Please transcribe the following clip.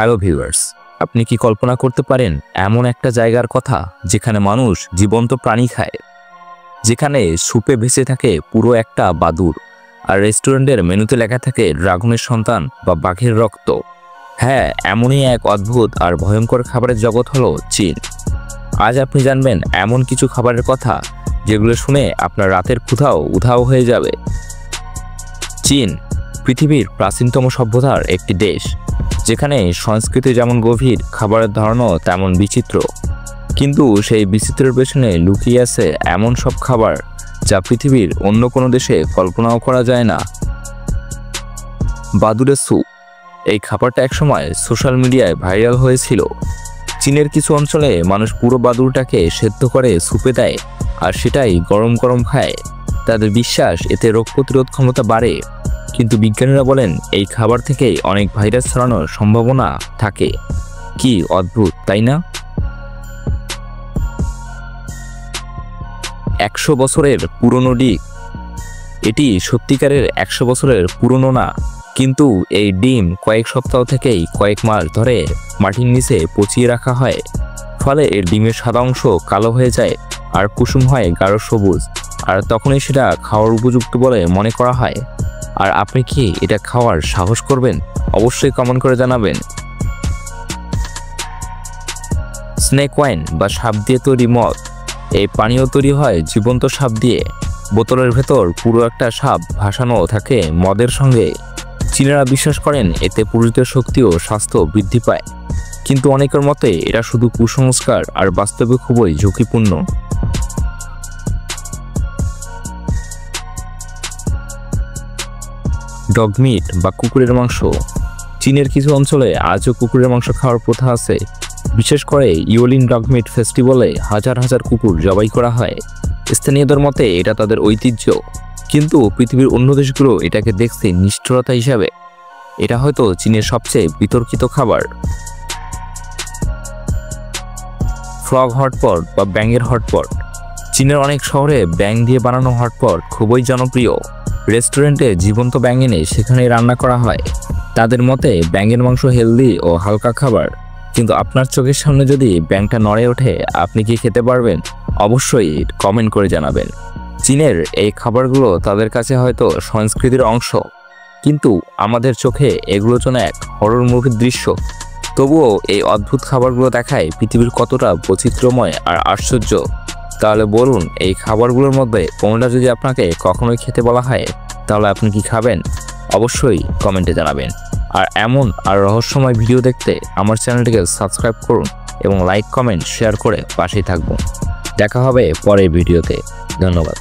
Hello viewers, আপনি কি কল্পনা করতে পারেন এমন একটা জায়গার কথা যেখানে মানুষ জীবন্ত প্রাণী খায়, যেখানে সুপে ভেসে থাকে পুরো একটা বাদুড় আর রেস্টুরেন্টের মেনুতে লেখা থাকে ড্রাগনের সন্তান বা বাঘের রক্ত। হ্যাঁ, এমনই এক অদ্ভুত আর ভয়ঙ্কর খাবারের জগৎ হলো চীন। আজ আপনি জানবেন এমন কিছু খাবারের কথা যেগুলো শুনে আপনার রাতের ক্ষুধাও উধাও হয়ে যাবে। চীন পৃথিবীর প্রাচীনতম সভ্যতার একটি দেশ, যেখানে সংস্কৃতি যেমন গভীর, খাবারের ধরনও তেমন বিচিত্র। কিন্তু সেই বিচিত্রের পেছনে লুকিয়ে আছে এমন সব খাবার যা পৃথিবীর অন্য কোনো দেশে কল্পনাও করা যায় না। বাদুড়ের স্যুপ, এই খাবারটা একসময় সোশ্যাল মিডিয়ায় ভাইরাল হয়েছিল। চীনের কিছু অঞ্চলে মানুষ পুরো বাদুড়টাকে সেদ্ধ করে স্যুপে দেয় আর সেটাই গরম গরম খায়। তাদের বিশ্বাস এতে রোগ প্রতিরোধ ক্ষমতা বাড়ে। কিন্তু বিজ্ঞানীরা বলেন এই খাবার থেকেই অনেক ভাইরাস ছড়ানোর সম্ভাবনা থাকে। কি অদ্ভুত, তাই না? 100 বছরের পুরনো ডিম। এটি সত্যিকারের 100 বছরের পুরনো না, কিন্তু এই ডিম কয়েক সপ্তাহ থেকেই কয়েক মাস ধরে মাটির নিচে পচিয়ে রাখা হয়। ফলে এর ডিমের সাদা অংশ কালো হয়ে যায় আর কুসুম হয় গাঢ় সবুজ, আর তখনই সেটা খাওয়ার উপযুক্ত বলে মনে করা হয়। আর আপনি কি এটা খাওয়ার সাহস করবেন? অবশ্যই কমেন্ট করে জানাবেন। স্নেক ওয়াইন বা সাপ দিয়ে তৈরি মদ। এই পানীয় তৈরি হয় জীবন্ত সাপ দিয়ে। বোতলের ভেতর পুরো একটা সাপ ভাসানো থাকে মদের সঙ্গে। চীনারা বিশ্বাস করেন এতে পুরুষদের শক্তি ও স্বাস্থ্য বৃদ্ধি পায়, কিন্তু অনেকের মতে এটা শুধু কুসংস্কার আর বাস্তবে খুবই ঝুঁকিপূর্ণ। ডগমিট বা কুকুরের মাংস। চীনের কিছু অঞ্চলে আজও কুকুরের মাংস খাওয়ার প্রথা আছে। বিশেষ করে ইয়োলিন ডগমিট ফেস্টিভ্যালে হাজার হাজার কুকুর জবাই করা হয়। স্থানীয়দের মতে এটা তাদের ঐতিহ্য, কিন্তু পৃথিবীর অন্য দেশগুলো এটাকে দেখছে নিষ্ঠুরতা হিসাবে। এটা হয়তো চীনের সবচেয়ে বিতর্কিত খাবার। ফ্রগ হটপট বা ব্যাঙের হটপট। চীনের অনেক শহরে ব্যাঙ দিয়ে বানানো হটপট খুবই জনপ্রিয়। রেস্টুরেন্টে জীবন্ত ব্যাঙ এনে সেখানেই রান্না করা হয়। তাদের মতে ব্যাঙের মাংস হেলদি ও হালকা খাবার, কিন্তু আপনার চোখের সামনে যদি ব্যাঙটা নড়ে ওঠে, আপনি কি খেতে পারবেন? অবশ্যই কমেন্ট করে জানাবেন। চীনের এই খাবারগুলো তাদের কাছে হয়তো সংস্কৃতির অংশ, কিন্তু আমাদের চোখে এগুলো যেন এক হরর মুভির দৃশ্য। তবুও এই অদ্ভুত খাবারগুলো দেখায় পৃথিবীর কতটা বৈচিত্র্যময় আর আশ্চর্য। তাহলে বলুন, এই খাবারগুলোর মধ্যে কোনটা যদি আপনাকে কখনোই খেতে বলা হয়, তাহলে আপনি কি খাবেন? অবশ্যই কমেন্টে জানাবেন। আর এমন আর রহস্যময় ভিডিও দেখতে আমার চ্যানেলটিকে সাবস্ক্রাইব করুন এবং লাইক, কমেন্ট, শেয়ার করে পাশেই থাকবেন। দেখা হবে পরের ভিডিওতে। ধন্যবাদ।